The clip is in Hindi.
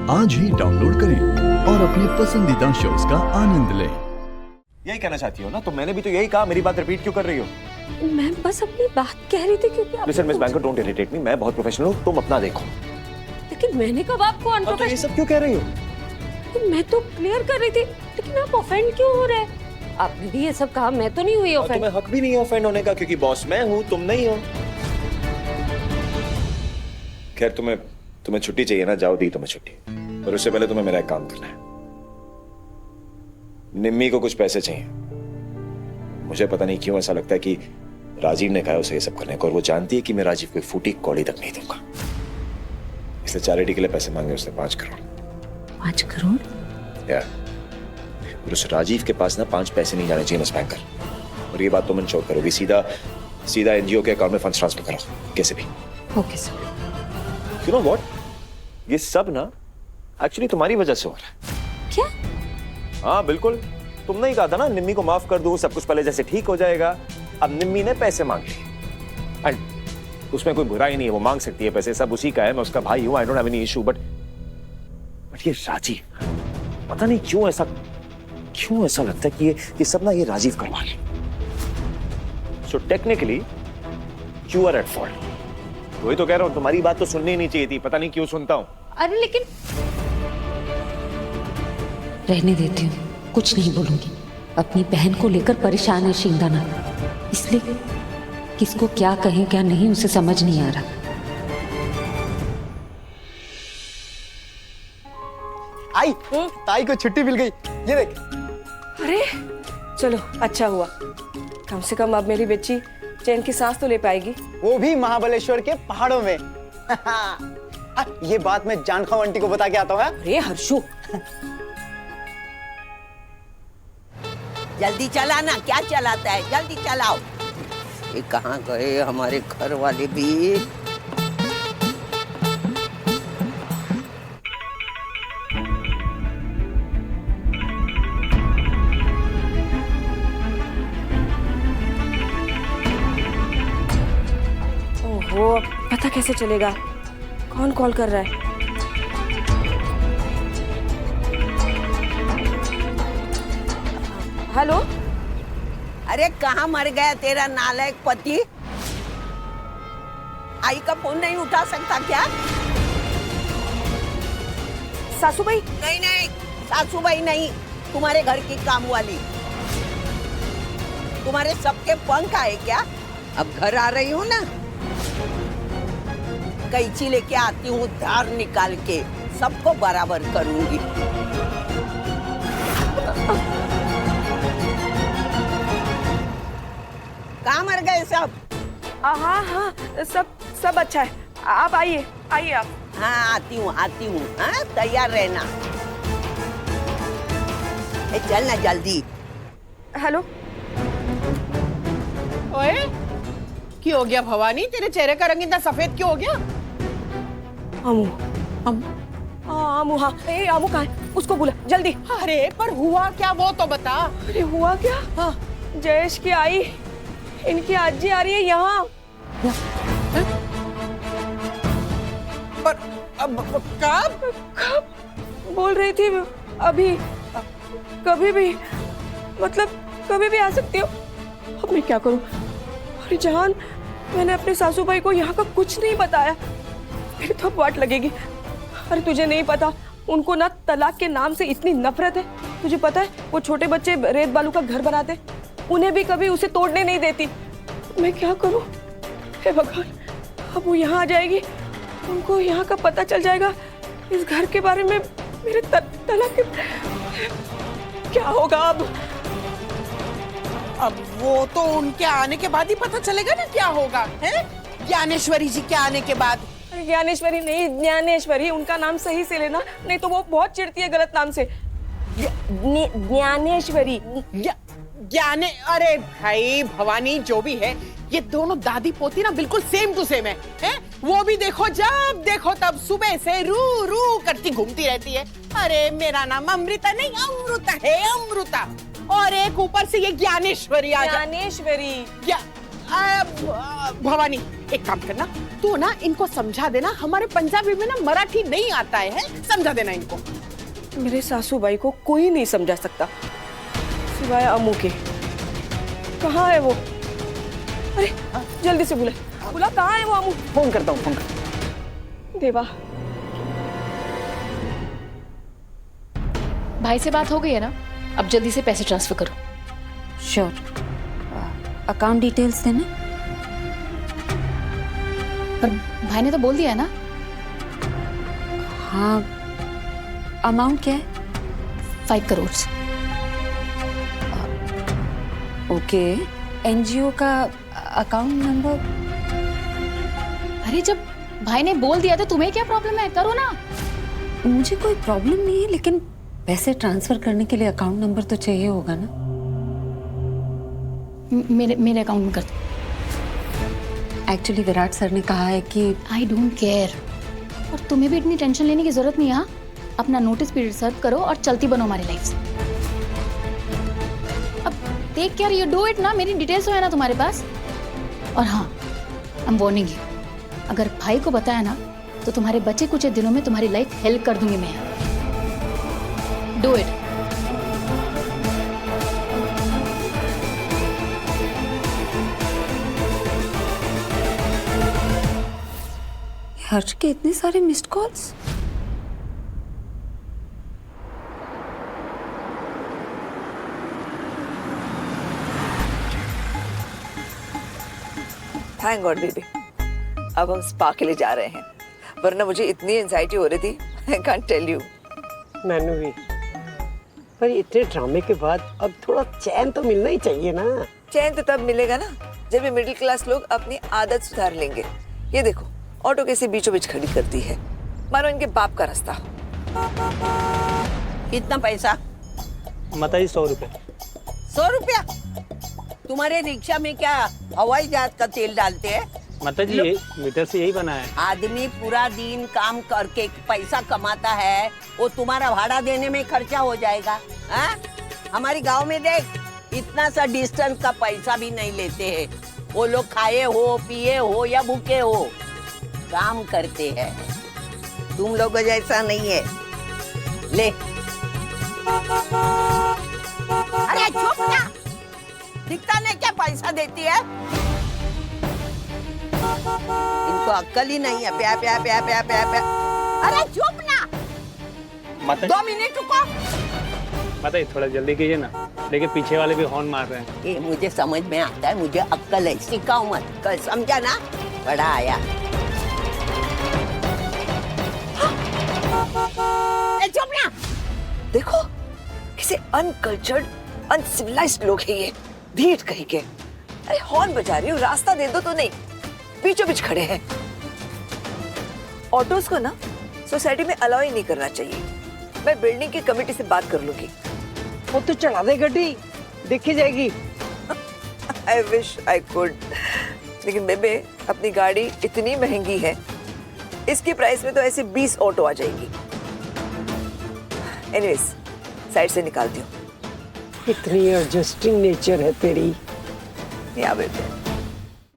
आज ही डाउनलोड करें और अपने पसंदीदा शोज का आनंद लें। यही कहना चाहती हो ना? तो मैंने भी तो यही कहा, मेरी बात रिपीट क्यों कर रही हो? मैं बस अपनी बात कह रही थी क्योंकि listen miss banker, don't irritate me, मैं बहुत प्रोफेशनल हूँ, तुम अपना देखो। लेकिन मैंने कब आपको तो ये अनप्रोफेशनल? सब क्यों कह रही हो? मैं तो क्लियर कर रही थी, लेकिन आप ऑफेंड क्यों हो रहे हैं? आपने भी ये सब कहा, मैं तो नहीं हुई और ऑफेंड। तुम्हें हक भी नहीं है ऑफेंड होने का, क्योंकि बॉस मैं हूँ, तुम नहीं हो। खैर तुम्हें छुट्टी चाहिए ना, जाओ दी तुम्हें छुट्टी, पर उससे पहले तुम्हें मेरा एक काम करना है। निम्मी को कुछ पैसे चाहिए। मुझे पता नहीं क्यों ऐसा लगता है कि राजीव ने कहा उसे ये सब करने को, और वो जानती है कि मैं राजीव को फूटी कौड़ी तक नहीं दूंगा, इसलिए चैरिटी के लिए पैसे मांगे उसने 5 करोड़। 5 करोड़? यार, उस राजीव के पास ना 5 पैसे नहीं जाने चाहिए मिस बैंकर, और ये बात तुम इंश्योर करोगी। सीधा एनजीओ के अकाउंट में फंड्स ट्रांसफर करो, कैसे भी। Okay sir. You know what, ये सब ना एक्चुअली तुम्हारी वजह से हो रहा है। क्या? हाँ बिल्कुल, तुमने ही कहा था ना निम्मी को माफ कर दूं, सब कुछ पहले जैसे ठीक हो जाएगा। अब निम्मी ने पैसे मांग लिए, एंड उसमें कोई बुराई नहीं है, वो मांग सकती है पैसे, सब उसी का है, मैं उसका भाई हूं, I don't have any issue. But ये राजीव, पता नहीं क्यों ऐसा लगता है कि ये सब ना ये राजीव करवा ले। So technically you are at fault. वही तो कह रहा हूं, तुम्हारी बात तो सुननी नहीं चाहिए थी, पता नहीं क्यों सुनता हूं। अरे लेकिन रहने देती हूँ, कुछ नहीं बोलूंगी। अपनी बहन को लेकर परेशान है शिंदाना, इसलिए किसको क्या कहें क्या नहीं उसे समझ नहीं आ रहा। आई, ताई को छुट्टी मिल गई, ये देख। अरे चलो अच्छा हुआ, कम से कम अब मेरी बच्ची चैन की सांस तो ले पाएगी। वो भी महाबलेश्वर के पहाड़ों में। ये बात मैं जानखाम आंटी को बता के आता हूँ। अरे हर्षु, जल्दी चलाना, क्या चलाता है, जल्दी चलाओ। ये कहाँ गए हमारे घर वाले भी? ओहो, पता कैसे चलेगा कौन कॉल कर रहा है? हेलो। अरे कहाँ मर गया तेरा नालायक पति? आई का फोन नहीं उठा सकता क्या? सासूबाई? नहीं नहीं, सासूबाई नहीं, तुम्हारे घर की काम वाली। तुम्हारे सबके पंख आए क्या? अब घर आ रही हूँ ना, कैंची लेके आती हूँ, धार निकाल के सबको बराबर करूंगी। कहाँ मर गए सब? हाँ हाँ, सब अच्छा है, आप आइए आप। हाँ आती हूँ, हाँ तैयार रहना। चल ना जल्दी। हेलो। ओए, क्या हो गया भवानी? तेरे चेहरे का रंग इतना सफेद क्यों हो गया? आमू, हाँ, ए आमू कहाँ है? उसको बुला जल्दी। अरे पर हुआ क्या वो तो बता। अरे हुआ क्या? हाँ। जयेश की आई, इनकी आजी आ रही है यहाँ। पर अब कब बोल रही थी अभी, कभी भी, मतलब कभी भी आ सकती हो। अब मैं क्या करूं? अरे जान, मैंने अपने सासू भाई को यहाँ का कुछ नहीं बताया, मेरी तो वाट लगेगी। अरे तुझे नहीं पता, उनको ना तलाक के नाम से इतनी नफरत है। तुझे पता है वो छोटे बच्चे रेत बालू का घर बनाते, उन्हें भी कभी उसे तोड़ने नहीं देती। मैं क्या करूं? हे भगवान, अब वो यहाँ आ जाएगी, उनको यहाँ का पता चल जाएगा, इस घर के बारे में, मेरे तलाक के, क्या होगा अब? अब वो तो उनके आने के बाद ही पता चलेगा ना क्या होगा, है? ज्ञानेश्वरी जी के आने के बाद। अरे ज्ञानेश्वरी नहीं, ज्ञानेश्वरी, उनका नाम सही से लेना, नहीं तो वो बहुत चिढ़ती है गलत नाम से। ज्ञानेश्वरी। ज्ञाने, अरे भाई भवानी जो भी है, ये दोनों दादी पोती ना बिल्कुल सेम टू सेम है? वो भी देखो, जब देखो तब सुबह से रू रू करती घूमती रहती है। अरे मेरा नाम अमृता नहीं, अमृता है, अमृता। और एक ऊपर से ये ज्ञानेश्वरी आ ज्ञानेश्वरी। भवानी एक काम करना, तू ना इनको समझा देना, हमारे पंजाबी में ना मराठी नहीं आता है, समझा देना इनको। मेरे सासू बाई को कोई नहीं समझा सकता सिवाय अम्मू के। कहाँ है वो? अरे जल्दी से बुला कहाँ है वो अम्मू? फोन करता हूँ, फोन करता देवा, भाई से बात हो गई है ना? अब जल्दी से पैसे ट्रांसफर करो। श्योर। अकाउंट डिटेल्स देना। पर भाई ने तो बोल दिया है ना? हाँ, अमाउंट क्या है? 5 करोड़। ओके, एनजीओ का अकाउंट नंबर? अरे जब भाई ने बोल दिया तो तुम्हें क्या प्रॉब्लम है? करो ना। मुझे कोई प्रॉब्लम नहीं है, लेकिन पैसे ट्रांसफर करने के लिए अकाउंट नंबर तो चाहिए होगा ना? मेरे अकाउंट में कर दो। एक्चुअली विराट सर ने कहा है कि आई डोंट केयर, और तुम्हें भी इतनी टेंशन लेने की जरूरत नहीं है। हाँ? अपना नोटिस पीरियड सर्व करो और चलती बनो हमारी लाइफ से। अब take care, you do it ना। मेरी डिटेल्स है ना तुम्हारे पास। और हाँ, आई एम वार्निंग यू, अगर भाई को बताया ना तो तुम्हारे बचे कुछ दिनों में तुम्हारी लाइफ हेल कर दूंगी मैं। Do it. हर्ष के इतने सारे missed calls. Thank God baby, अब हम स्पा के लिए जा रहे हैं, वरना मुझे इतनी एंजाइटी हो रही थी, आई कांट टेल यू। मैनू भी, पर इतने ड्रामे के बाद अब थोड़ा चैन तो मिलना ही चाहिए ना। चैन तो तब मिलेगा ना जब ये मिडिल क्लास लोग अपनी आदत सुधार लेंगे। ये देखो, ऑटो कैसे बीचों बीच खड़ी करती है, मानो इनके बाप का रास्ता। कितना पैसा? माता जी 100 रुपए। 100 रुपया? तुम्हारे रिक्शा में क्या हवाई जहाज का तेल डालते हैं? माता जी मीटर से यही बना है। आदमी पूरा दिन काम करके पैसा कमाता है, वो तुम्हारा भाड़ा देने में खर्चा हो जाएगा। हाँ? हमारी गांव में देख, इतना सा डिस्टेंस का पैसा भी नहीं लेते हैं। वो लोग खाए हो, पिए हो या भूखे हो, काम करते हैं। तुम लोग जैसा नहीं है। ले। अरे चुप ना, दिखता नहीं क्या पैसा देती है? इनको अक्ल ही नहीं है। प्या प्या प्या प्या प्या प्या। अरे चुप ना, 2 मिनट रुको। माता जी थोड़ा जल्दी कीजिए ना, लेकिन पीछे वाले भी हॉर्न मार रहे हैं। ये मुझे समझ में आता है, मुझे अक्ल है, सिखाओ मत। कल समझा ना, बड़ा आया। चुप ना। देखो किसे अनकल्चर्ड अनसिविलाइज्ड लोग हैं ये, भीड़ कहीं के। अरे हॉर्न बजा रही हूँ, रास्ता दे दो तो नहीं, बीचों बीच खड़े हैं। ऑटोज को ना सोसाइटी में अलाउ ही नहीं करना चाहिए। मैं बिल्डिंग की कमेटी से बात कर लूंगी। वो तो चढ़ा दे गड्डी, देखी जाएगी। आई विश आई कुड, लेकिन बेबे अपनी गाड़ी इतनी महंगी है, इसकी प्राइस में तो ऐसे 20 ऑटो आ जाएगी। एनीवेज, साइड से निकालती हूँ। इतनी एडजस्टिंग नेचर है तेरी। या बेबे।